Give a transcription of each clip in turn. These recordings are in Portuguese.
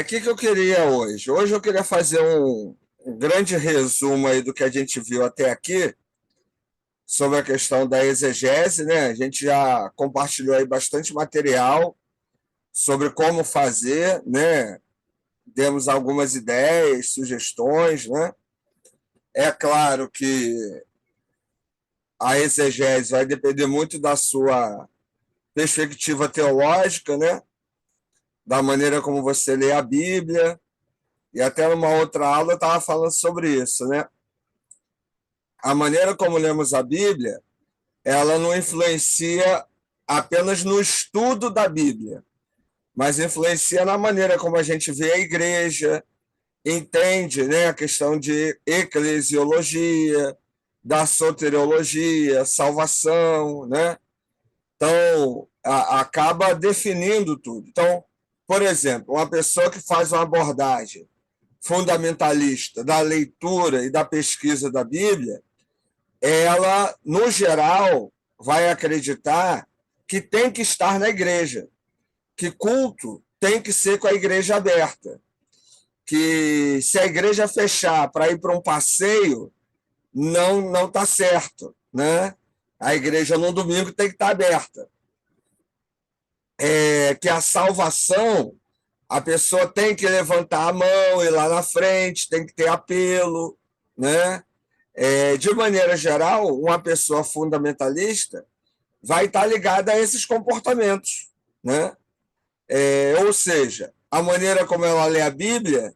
Que eu queria hoje? Hoje eu queria fazer um grande resumo aí do que a gente viu até aqui sobre a questão da exegese, né? A gente já compartilhou aí bastante material sobre como fazer, né? Demos algumas ideias, sugestões, né? É claro que a exegese vai depender muito da sua perspectiva teológica, né? Da maneira como você lê a Bíblia, e até numa outra aula eu estava falando sobre isso, né? A maneira como lemos a Bíblia, ela não influencia apenas no estudo da Bíblia, mas influencia na maneira como a gente vê a igreja, entende, né, a questão de eclesiologia, da soteriologia, salvação, né? Então, acaba definindo tudo. Então, por exemplo, uma pessoa que faz uma abordagem fundamentalista da leitura e da pesquisa da Bíblia, ela, no geral, vai acreditar que tem que estar na igreja, que culto tem que ser com a igreja aberta, que se a igreja fechar para ir para um passeio, não está certo, né? A igreja no domingo tem que estar aberta. Que a salvação, a pessoa tem que levantar a mão, ir lá na frente, tem que ter apelo, né? De maneira geral, uma pessoa fundamentalista vai estar ligada a esses comportamentos, né? Ou seja, a maneira como ela lê a Bíblia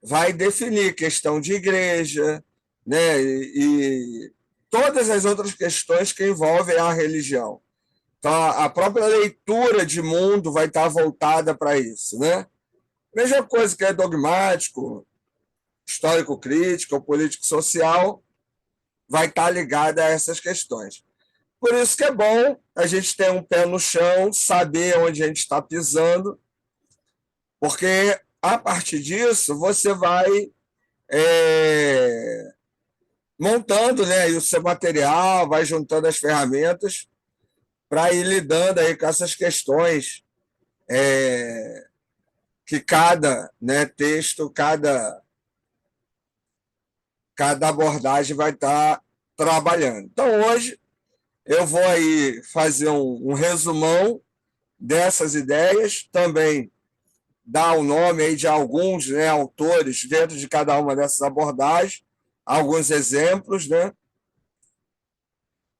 vai definir questão de igreja, né? E todas as outras questões que envolvem a religião. Então, a própria leitura de mundo vai estar voltada para isso, né? Mesma coisa que é dogmático, histórico-crítico, político-social, vai estar ligada a essas questões. Por isso que é bom a gente ter um pé no chão, saber onde a gente está pisando, porque a partir disso você vai montando, né, o seu material, vai juntando as ferramentas para ir lidando aí com essas questões que cada, né, texto, cada abordagem vai estar trabalhando. Então, hoje, eu vou aí fazer um resumão dessas ideias, também dar o nome aí de alguns, né, autores dentro de cada uma dessas abordagens, alguns exemplos, né?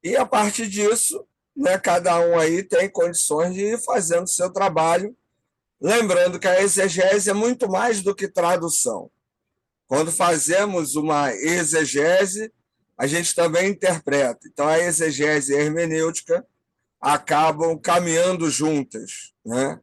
E a partir disso, né, cada um aí tem condições de ir fazendo o seu trabalho, lembrando que a exegese é muito mais do que tradução. Quando fazemos uma exegese, a gente também interpreta. Então, a exegese e a hermenêutica acabam caminhando juntas, né?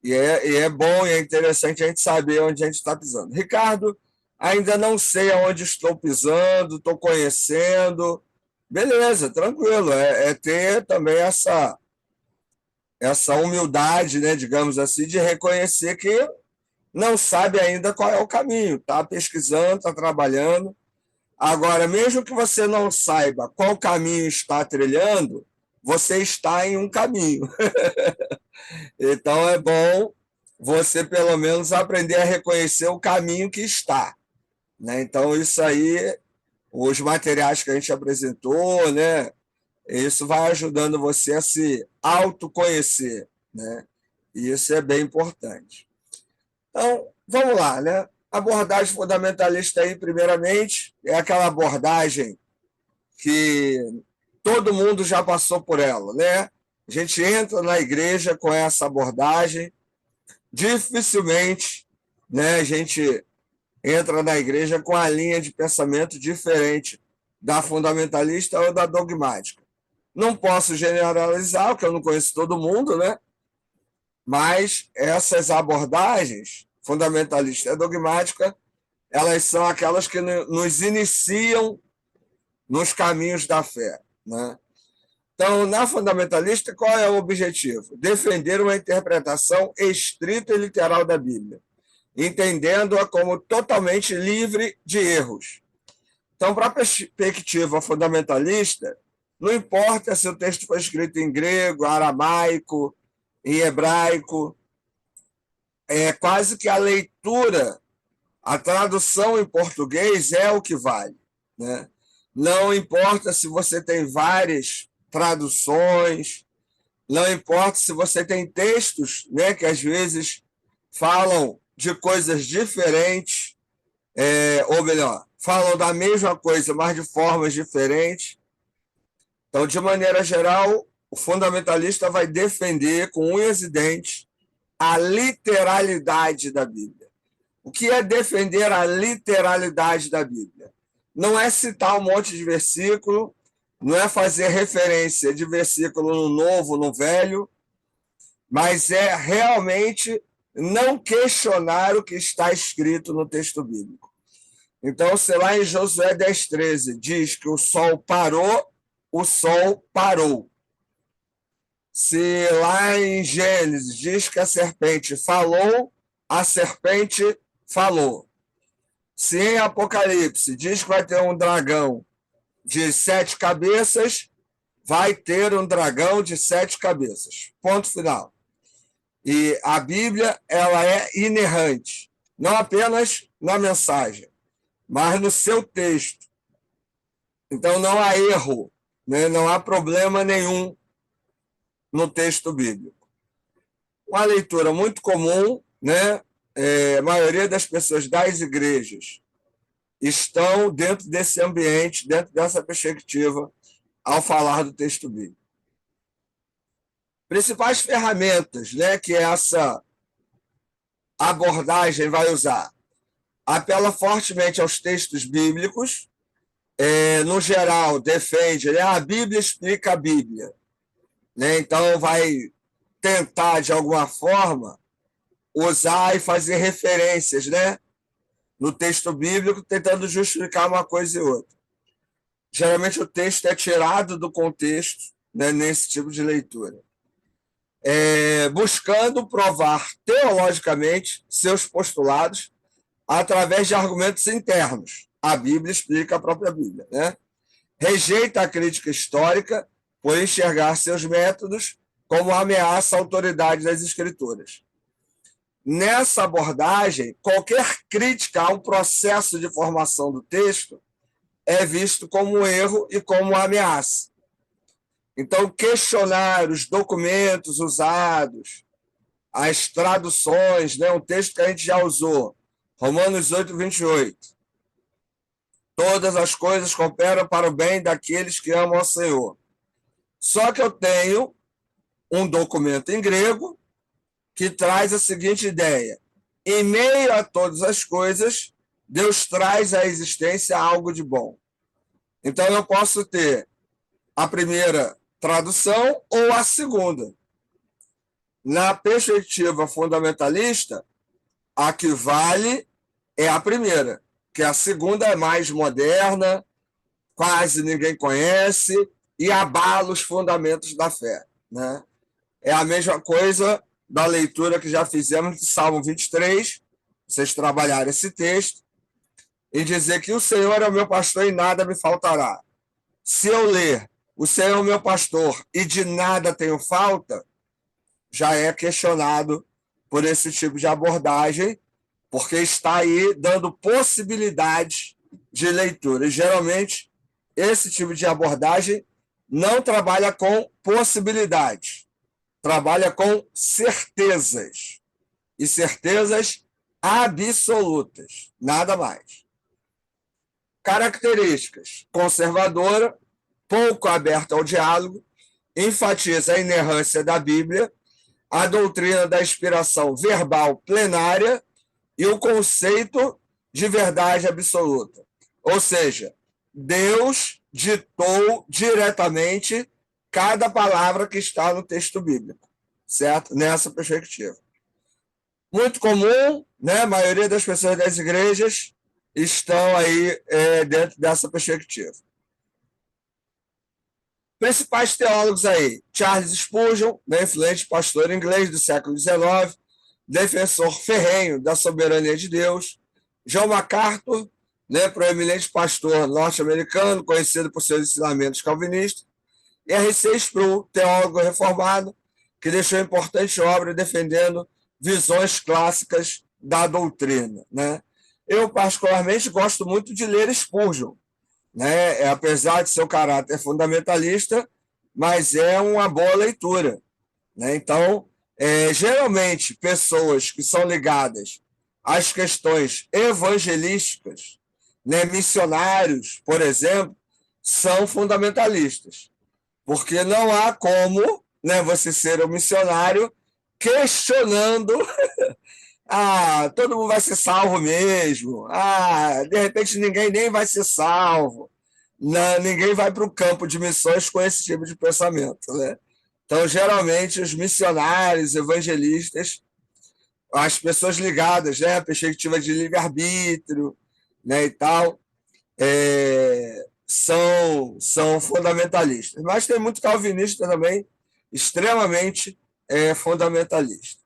E é bom e é interessante a gente saber onde a gente está pisando. Ricardo, ainda não sei aonde estou pisando, estou conhecendo. Beleza, tranquilo. É ter também essa humildade, né, digamos assim, de reconhecer que não sabe ainda qual é o caminho. Está pesquisando, está trabalhando. Agora, mesmo que você não saiba qual caminho está trilhando, você está em um caminho. Então, é bom você, pelo menos, aprender a reconhecer o caminho que está, né? Então, isso aí, os materiais que a gente apresentou, né? Isso vai ajudando você a se autoconhecer, né? E isso é bem importante. Então, vamos lá, né? Abordagem fundamentalista aí, primeiramente, é aquela abordagem que todo mundo já passou por ela, né? A gente entra na igreja com essa abordagem, dificilmente, né, a gente entra na igreja com a linha de pensamento diferente da fundamentalista ou da dogmática. Não posso generalizar, porque eu não conheço todo mundo, né? Mas essas abordagens, fundamentalista e dogmática, elas são aquelas que nos iniciam nos caminhos da fé, né? Então, na fundamentalista, qual é o objetivo? Defender uma interpretação estrita e literal da Bíblia, entendendo-a como totalmente livre de erros. Então, para a perspectiva fundamentalista, não importa se o texto foi escrito em grego, aramaico, em hebraico, é quase que a leitura, a tradução em português é o que vale, né? Não importa se você tem várias traduções, não importa se você tem textos, né, que às vezes falam de coisas diferentes, ou melhor, falam da mesma coisa, mas de formas diferentes. Então, de maneira geral, o fundamentalista vai defender com unhas e dentes a literalidade da Bíblia. O que é defender a literalidade da Bíblia? Não é citar um monte de versículo, não é fazer referência de versículo no Novo, no Velho, mas é realmente não questionar o que está escrito no texto bíblico. Então, se lá em Josué 10:13 diz que o sol parou, o sol parou. Se lá em Gênesis diz que a serpente falou, a serpente falou. Se em Apocalipse diz que vai ter um dragão de 7 cabeças, vai ter um dragão de 7 cabeças. Ponto final. E a Bíblia, ela é inerrante, não apenas na mensagem, mas no seu texto. Então não há erro, né? Não há problema nenhum no texto bíblico. Uma leitura muito comum, né? A maioria das pessoas das igrejas estão dentro desse ambiente, dentro dessa perspectiva, ao falar do texto bíblico. Principais ferramentas, né, que essa abordagem vai usar. Apela fortemente aos textos bíblicos, no geral, defende, né, a Bíblia explica a Bíblia. Né, então, vai tentar, de alguma forma, usar e fazer referências, né, no texto bíblico, tentando justificar uma coisa e outra. Geralmente, o texto é tirado do contexto, né, nesse tipo de leitura. Buscando provar teologicamente seus postulados através de argumentos internos. A Bíblia explica a própria Bíblia, né? Rejeita a crítica histórica por enxergar seus métodos como ameaça à autoridade das Escrituras. Nessa abordagem, qualquer crítica ao processo de formação do texto é visto como um erro e como uma ameaça. Então, questionar os documentos usados, as traduções, né, um texto que a gente já usou, Romanos 8:28. Todas as coisas cooperam para o bem daqueles que amam ao Senhor. Só que eu tenho um documento em grego que traz a seguinte ideia: em meio a todas as coisas, Deus traz à existência algo de bom. Então, eu posso ter a primeira tradução ou a segunda. Na perspectiva fundamentalista, a que vale é a primeira, que a segunda é mais moderna, quase ninguém conhece e abala os fundamentos da fé, né? É a mesma coisa da leitura que já fizemos de Salmo 23, vocês trabalharam esse texto, e dizer que o Senhor é o meu pastor e nada me faltará. Se eu ler o Senhor é o meu pastor e de nada tenho falta, já é questionado por esse tipo de abordagem, porque está aí dando possibilidades de leitura. E, geralmente, esse tipo de abordagem não trabalha com possibilidades, trabalha com certezas, e certezas absolutas, nada mais. Características: conservadora, pouco aberta ao diálogo, enfatiza a inerrância da Bíblia, a doutrina da inspiração verbal plenária e o conceito de verdade absoluta. Ou seja, Deus ditou diretamente cada palavra que está no texto bíblico, certo? Nessa perspectiva. Muito comum, né? A maioria das pessoas das igrejas estão aí dentro dessa perspectiva. Principais teólogos aí: Charles Spurgeon, né, influente pastor inglês do século XIX, defensor ferrenho da soberania de Deus. John MacArthur, né, proeminente pastor norte-americano, conhecido por seus ensinamentos calvinistas. E R.C. Sproul, teólogo reformado, que deixou importante obra defendendo visões clássicas da doutrina, né? Eu, particularmente, gosto muito de ler Spurgeon, né? Apesar de seu caráter fundamentalista, mas é uma boa leitura, né? Então, geralmente, pessoas que são ligadas às questões evangelísticas, né, missionários, por exemplo, são fundamentalistas, porque não há como, né, você ser um missionário questionando todo mundo vai ser salvo mesmo. De repente ninguém nem vai ser salvo. Não, ninguém vai para o campo de missões com esse tipo de pensamento, né? Então, geralmente, os missionários, evangelistas, as pessoas ligadas, né, à perspectiva de livre-arbítrio, né, e tal, são fundamentalistas. Mas tem muito calvinista também, extremamente fundamentalista.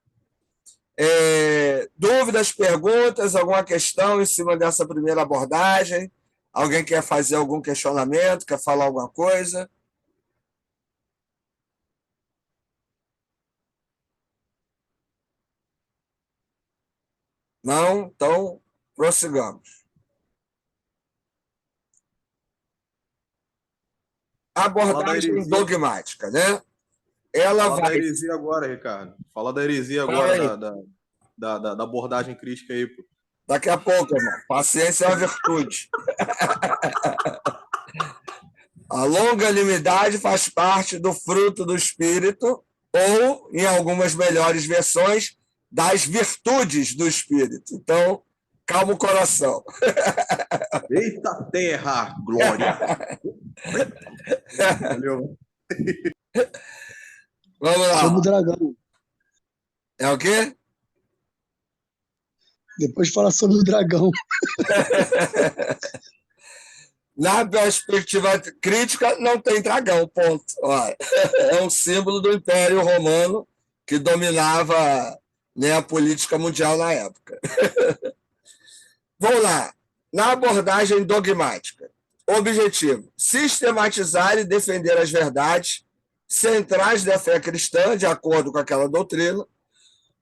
Dúvidas, perguntas, alguma questão em cima dessa primeira abordagem? Alguém quer fazer algum questionamento, quer falar alguma coisa? Não? Então, prossigamos. Fala da Abordagem heresia. dogmática, né? Ela Fala da vai. heresia agora, Ricardo. Fala da heresia Fala agora, aí. da abordagem crítica aí, pô. Daqui a pouco, irmão. Paciência é uma virtude. A longanimidade faz parte do fruto do Espírito, ou, em algumas melhores versões, das virtudes do Espírito. Então, calma o coração. Eita terra, glória! Valeu. Vamos Sobre o lá. dragão. É o quê? Depois fala sobre o dragão. Na perspectiva crítica, não tem dragão, ponto. Olha, é um símbolo do Império Romano que dominava, né, a política mundial na época. Vamos lá. Na abordagem dogmática. Objetivo: sistematizar e defender as verdades centrais da fé cristã, de acordo com aquela doutrina,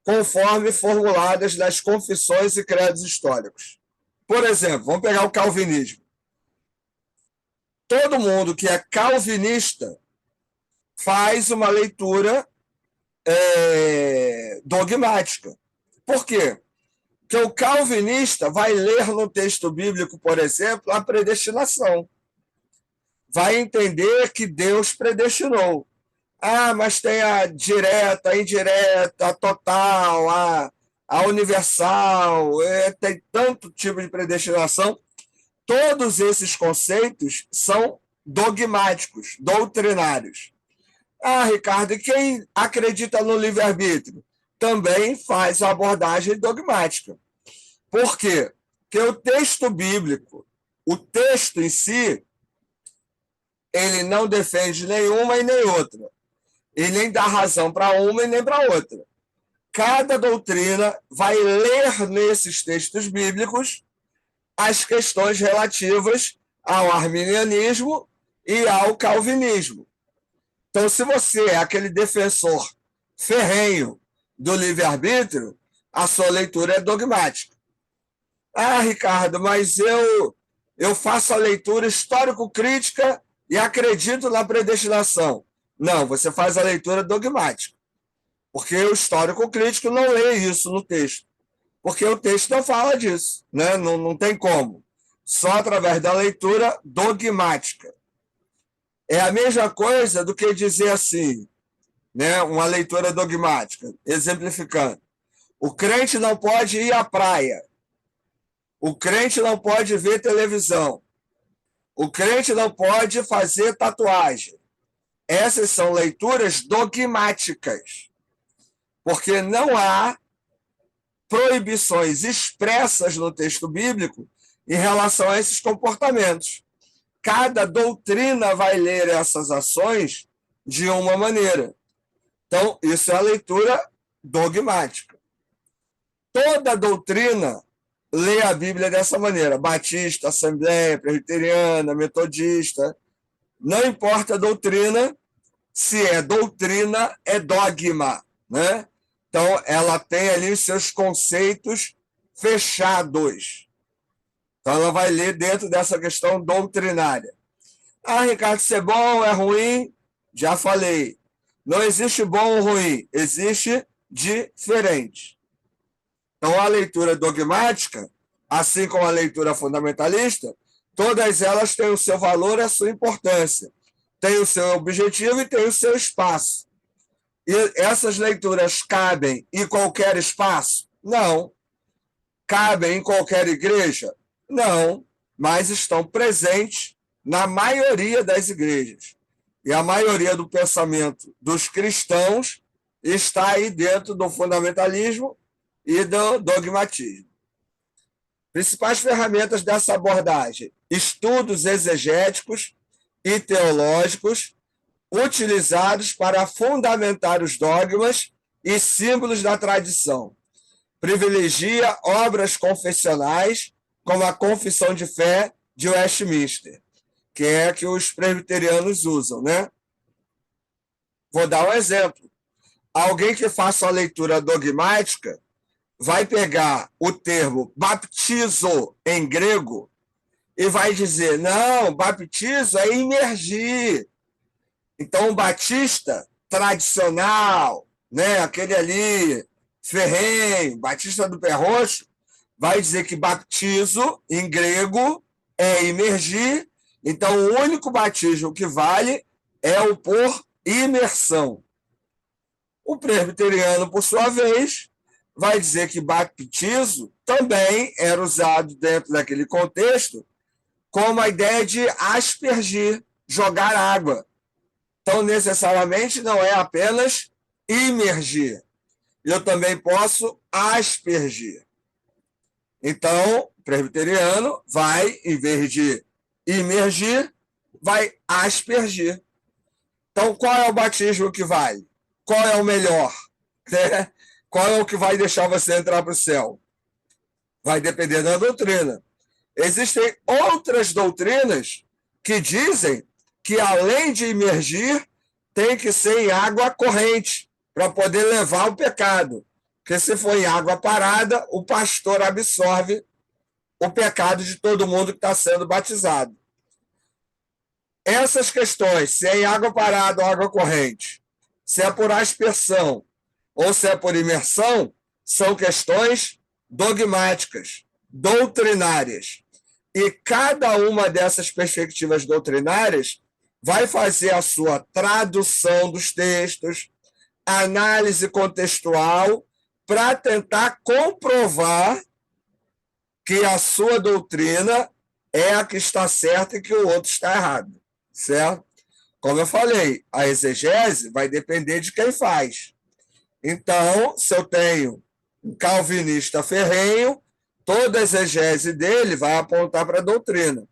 conforme formuladas nas confissões e credos históricos. Por exemplo, vamos pegar o calvinismo. Todo mundo que é calvinista faz uma leitura dogmática. Por quê? Porque o calvinista vai ler no texto bíblico, por exemplo, a predestinação. Vai entender que Deus predestinou. Mas tem a direta, a indireta, a total, a universal, tem tanto tipo de predestinação. Todos esses conceitos são dogmáticos, doutrinários. Ricardo, e quem acredita no livre-arbítrio? Também faz a abordagem dogmática. Por quê? Porque o texto bíblico, o texto em si, ele não defende nenhuma e nem outra. E nem dá razão para uma e nem para outra. Cada doutrina vai ler nesses textos bíblicos as questões relativas ao arminianismo e ao calvinismo. Então, se você é aquele defensor ferrenho do livre-arbítrio, a sua leitura é dogmática. Ricardo, mas eu faço a leitura histórico-crítica e acredito na predestinação. Não, você faz a leitura dogmática. Porque o histórico-crítico não lê isso no texto. Porque o texto não fala disso, né? Não tem como. Só através da leitura dogmática. É a mesma coisa do que dizer assim, né? Uma leitura dogmática, exemplificando. O crente não pode ir à praia. O crente não pode ver televisão. O crente não pode fazer tatuagem. Essas são leituras dogmáticas, porque não há proibições expressas no texto bíblico em relação a esses comportamentos. Cada doutrina vai ler essas ações de uma maneira. Então, isso é a leitura dogmática. Toda doutrina lê a Bíblia dessa maneira. Batista, Assembleia, Presbiteriana, Metodista. Não importa a doutrina, se é doutrina, é dogma, né? Então, ela tem ali os seus conceitos fechados. Então, ela vai ler dentro dessa questão doutrinária. Ah, Ricardo, isso é bom, é ruim? Já falei. Não existe bom ou ruim, existe diferente. Então, a leitura dogmática, assim como a leitura fundamentalista, todas elas têm o seu valor e a sua importância. Tem o seu objetivo e tem o seu espaço. E essas leituras cabem em qualquer espaço? Não. Cabem em qualquer igreja? Não. Mas estão presentes na maioria das igrejas. E a maioria do pensamento dos cristãos está aí dentro do fundamentalismo e do dogmatismo. Principais ferramentas dessa abordagem: estudos exegéticos e teológicos utilizados para fundamentar os dogmas e símbolos da tradição. Privilegia obras confessionais, como a Confissão de Fé de Westminster, que é a que os presbiterianos usam, né? Vou dar um exemplo. Alguém que faça a leitura dogmática vai pegar o termo baptizo em grego e vai dizer, não, baptizo é imergir. Então, o batista tradicional, né, aquele ali, ferrenho, batista do pé roxo, vai dizer que baptizo, em grego, é imergir. Então, o único batismo que vale é o por imersão. O presbiteriano, por sua vez, vai dizer que baptizo também era usado dentro daquele contexto como a ideia de aspergir, jogar água. Então, necessariamente, não é apenas imergir. Eu também posso aspergir. Então, o presbiteriano vai, em vez de imergir, vai aspergir. Então, qual é o batismo que vale? Qual é o melhor? Qual é o que vai deixar você entrar para o céu? Vai depender da doutrina. Existem outras doutrinas que dizem que, além de imergir, tem que ser em água corrente, para poder levar o pecado. Porque se for em água parada, o pastor absorve o pecado de todo mundo que está sendo batizado. Essas questões, se é em água parada ou água corrente, se é por aspersão ou se é por imersão, são questões dogmáticas, doutrinárias. E cada uma dessas perspectivas doutrinárias vai fazer a sua tradução dos textos, análise contextual, para tentar comprovar que a sua doutrina é a que está certa e que o outro está errado, certo? Como eu falei, a exegese vai depender de quem faz. Então, se eu tenho um calvinista ferrenho, toda a exegese dele vai apontar para a doutrina.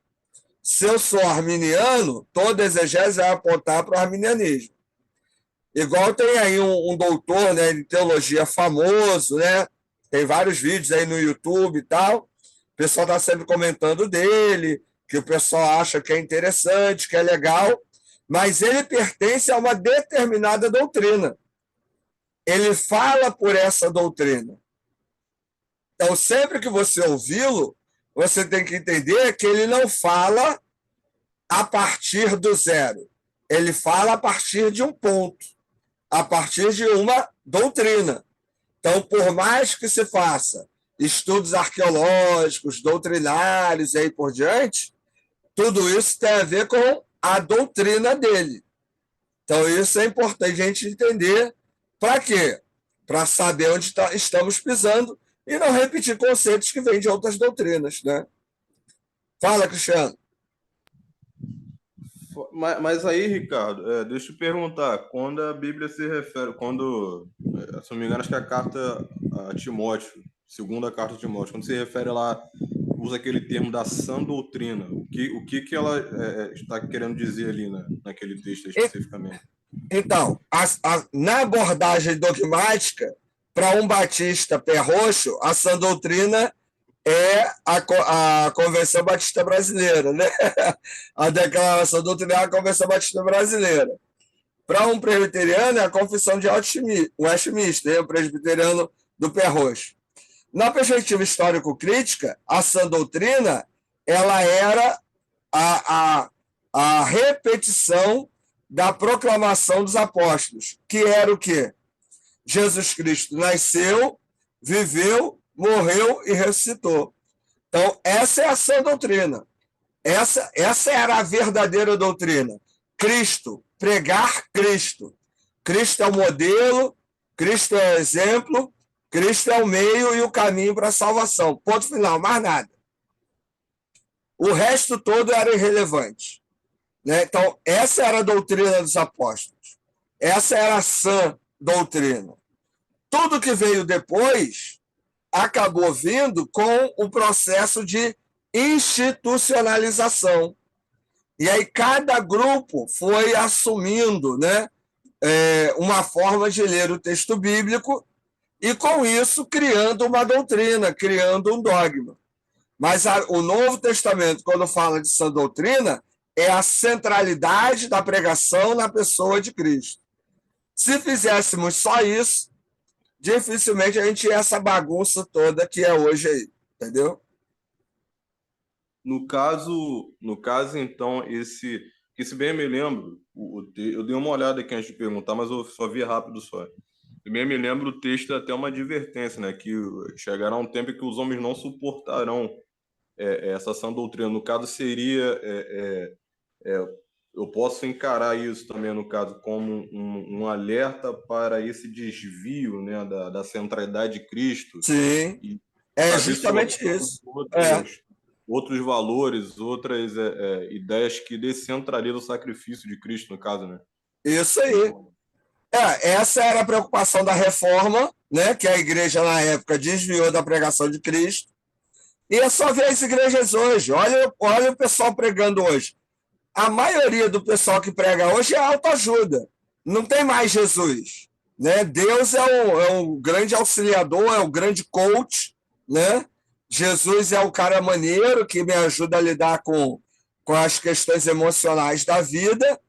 Se eu sou arminiano, toda a exegese vai apontar para o arminianismo. Igual tem aí um doutor, né, de teologia famoso, né? Tem vários vídeos aí no YouTube e tal. O pessoal está sempre comentando dele, que o pessoal acha que é interessante, que é legal, mas ele pertence a uma determinada doutrina. Ele fala por essa doutrina. Então, sempre que você ouvi-lo, você tem que entender que ele não fala a partir do zero. Ele fala a partir de um ponto, a partir de uma doutrina. Então, por mais que se faça estudos arqueológicos, doutrinários e aí por diante, tudo isso tem a ver com a doutrina dele. Então, isso é importante a gente entender. Para quê? Para saber onde estamos pisando e não repetir conceitos que vêm de outras doutrinas, né? Fala, Cristiano. Mas aí, Ricardo, deixa eu te perguntar, quando a Bíblia se refere, se não me engano, acho que a carta a Timóteo, segunda carta de Timóteo, quando se refere lá, usa aquele termo da sã doutrina, o que ela está querendo dizer ali, né, naquele texto especificamente? Então, na abordagem dogmática, para um batista pé roxo, a sã doutrina é a Convenção Batista Brasileira, né? A declaração doutrinária da Convenção Batista Brasileira. Para um presbiteriano, é a confissão de Westminster, o presbiteriano do Perroz. Na perspectiva histórico-crítica, a sã doutrina ela era a repetição da proclamação dos apóstolos, que era o quê? Jesus Cristo nasceu, viveu, morreu e ressuscitou. Então, essa é a sã doutrina. Essa era a verdadeira doutrina. Cristo, pregar Cristo. Cristo é o modelo, Cristo é o exemplo, Cristo é o meio e o caminho para a salvação. Ponto final, mais nada. O resto todo era irrelevante. Né? Então, essa era a doutrina dos apóstolos. Essa era a sã doutrina. Tudo que veio depois acabou vindo com o processo de institucionalização. E aí cada grupo foi assumindo, né, uma forma de ler o texto bíblico e, com isso, criando uma doutrina, criando um dogma. Mas o Novo Testamento, quando fala de sã doutrina, é a centralidade da pregação na pessoa de Cristo. Se fizéssemos só isso, dificilmente a gente ia essa bagunça toda que é hoje aí, entendeu? No caso, então, que se bem me lembro, eu dei uma olhada aqui antes de perguntar, mas eu só vi rápido só. Eu bem me lembro, o texto é até uma advertência, né? Que chegará um tempo em que os homens não suportarão essa sã doutrina. No caso, seria... eu posso encarar isso também, no caso, como um alerta para esse desvio, né, da centralidade de Cristo. Sim, e é justamente isso. Outros valores, outras ideias que descentralizam o sacrifício de Cristo, no caso, né? Isso aí. Essa era a preocupação da reforma, né, que a igreja, na época, desviou da pregação de Cristo. E é só ver as igrejas hoje. Olha o pessoal pregando hoje. A maioria do pessoal que prega hoje é autoajuda. Não tem mais Jesus. Né? Deus é o grande auxiliador, é o grande coach, né? Jesus é o cara maneiro que me ajuda a lidar com as questões emocionais da vida,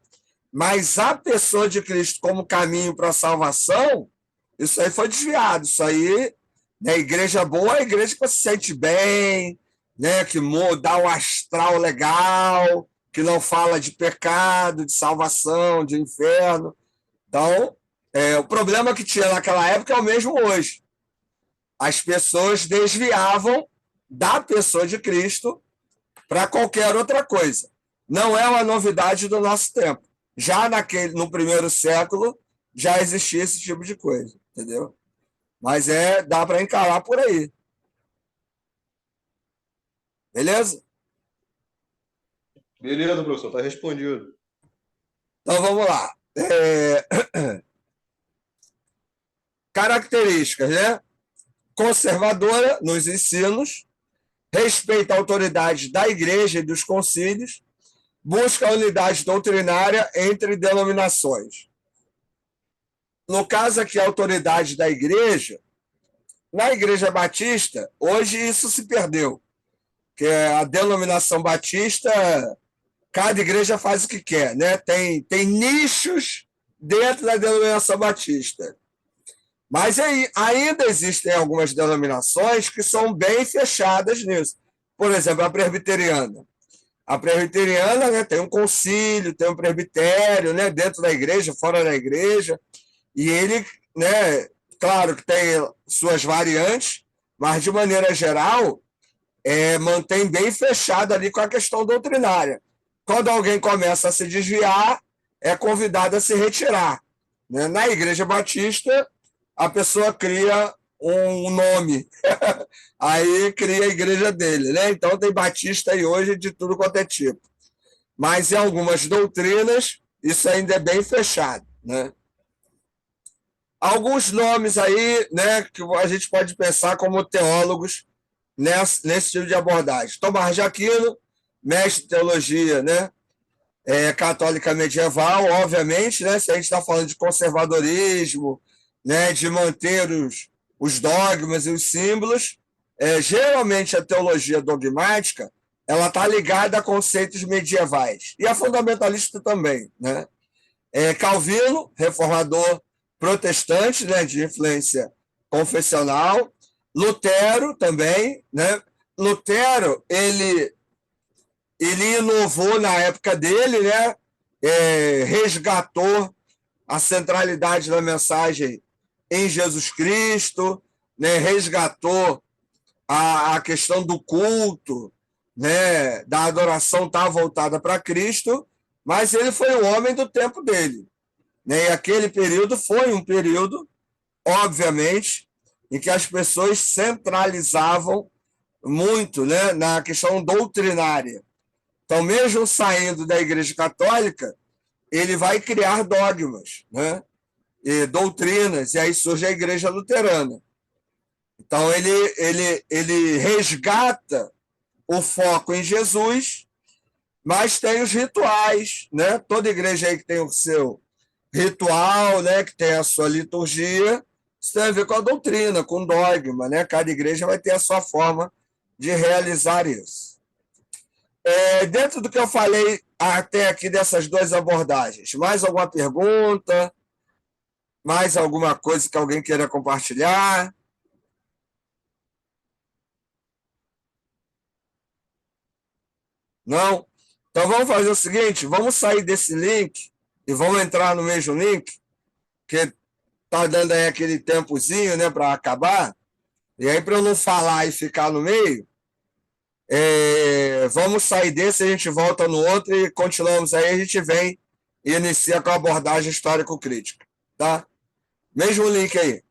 mas a pessoa de Cristo como caminho para a salvação, isso aí foi desviado. Isso aí, né, igreja boa é a igreja que se sente bem, né, que dá um astral legal, que não fala de pecado, de salvação, de inferno. Então, o problema que tinha naquela época é o mesmo hoje. As pessoas desviavam da pessoa de Cristo para qualquer outra coisa. Não é uma novidade do nosso tempo. Já no primeiro século, já existia esse tipo de coisa, entendeu? Mas dá para encarar por aí. Beleza? Beleza, professor, está respondido. Então, vamos lá. Características, né? Conservadora nos ensinos, respeita a autoridade da igreja e dos concílios, busca a unidade doutrinária entre denominações. No caso aqui, a autoridade da igreja, na Igreja Batista, hoje isso se perdeu, que a denominação batista, cada igreja faz o que quer, né? Tem nichos dentro da denominação batista. Mas ainda existem algumas denominações que são bem fechadas nisso. Por exemplo, a presbiteriana. A presbiteriana, né, tem um concílio, tem um presbitério, né, dentro da igreja, fora da igreja, e ele, né, claro que tem suas variantes, mas de maneira geral mantém bem fechado ali com a questão doutrinária. Quando alguém começa a se desviar, é convidado a se retirar. Né? Na Igreja Batista, a pessoa cria um nome, aí cria a igreja dele, né? Então tem batista aí hoje de tudo quanto é tipo. Mas em algumas doutrinas, isso ainda é bem fechado, né? Alguns nomes aí, né, que a gente pode pensar como teólogos nesse tipo de abordagem. Tomás de Aquino, mestre de teologia, né? Católica medieval, obviamente, né? Se a gente está falando de conservadorismo, né, de manter os dogmas e os símbolos, geralmente a teologia dogmática ela está ligada a conceitos medievais. E a fundamentalista também. Né? Calvino, reformador protestante, né, de influência confessional. Lutero também, né? Lutero, ele inovou na época dele, né? Resgatou a centralidade da mensagem em Jesus Cristo, né? Resgatou a questão do culto, né? Da adoração estar voltada para Cristo, mas ele foi o homem do tempo dele, né? E aquele período foi um período, obviamente, em que as pessoas centralizavam muito, né, na questão doutrinária. Então, mesmo saindo da Igreja Católica, ele vai criar dogmas, né, e doutrinas, e aí surge a Igreja Luterana. Então, ele resgata o foco em Jesus, mas tem os rituais, né? Toda igreja aí que tem o seu ritual, né, que tem a sua liturgia, isso tem a ver com a doutrina, com o dogma, né? Cada igreja vai ter a sua forma de realizar isso. Dentro do que eu falei até aqui dessas duas abordagens, mais alguma pergunta? Mais alguma coisa que alguém queira compartilhar? Não? Então vamos fazer o seguinte, vamos sair desse link e vamos entrar no mesmo link, que está dando aí aquele tempozinho, né, para acabar. E aí, para eu não falar e ficar no meio, vamos sair desse, a gente volta no outro e continuamos aí, a gente vem e inicia com a abordagem histórico-crítica, tá? Mesmo link aí.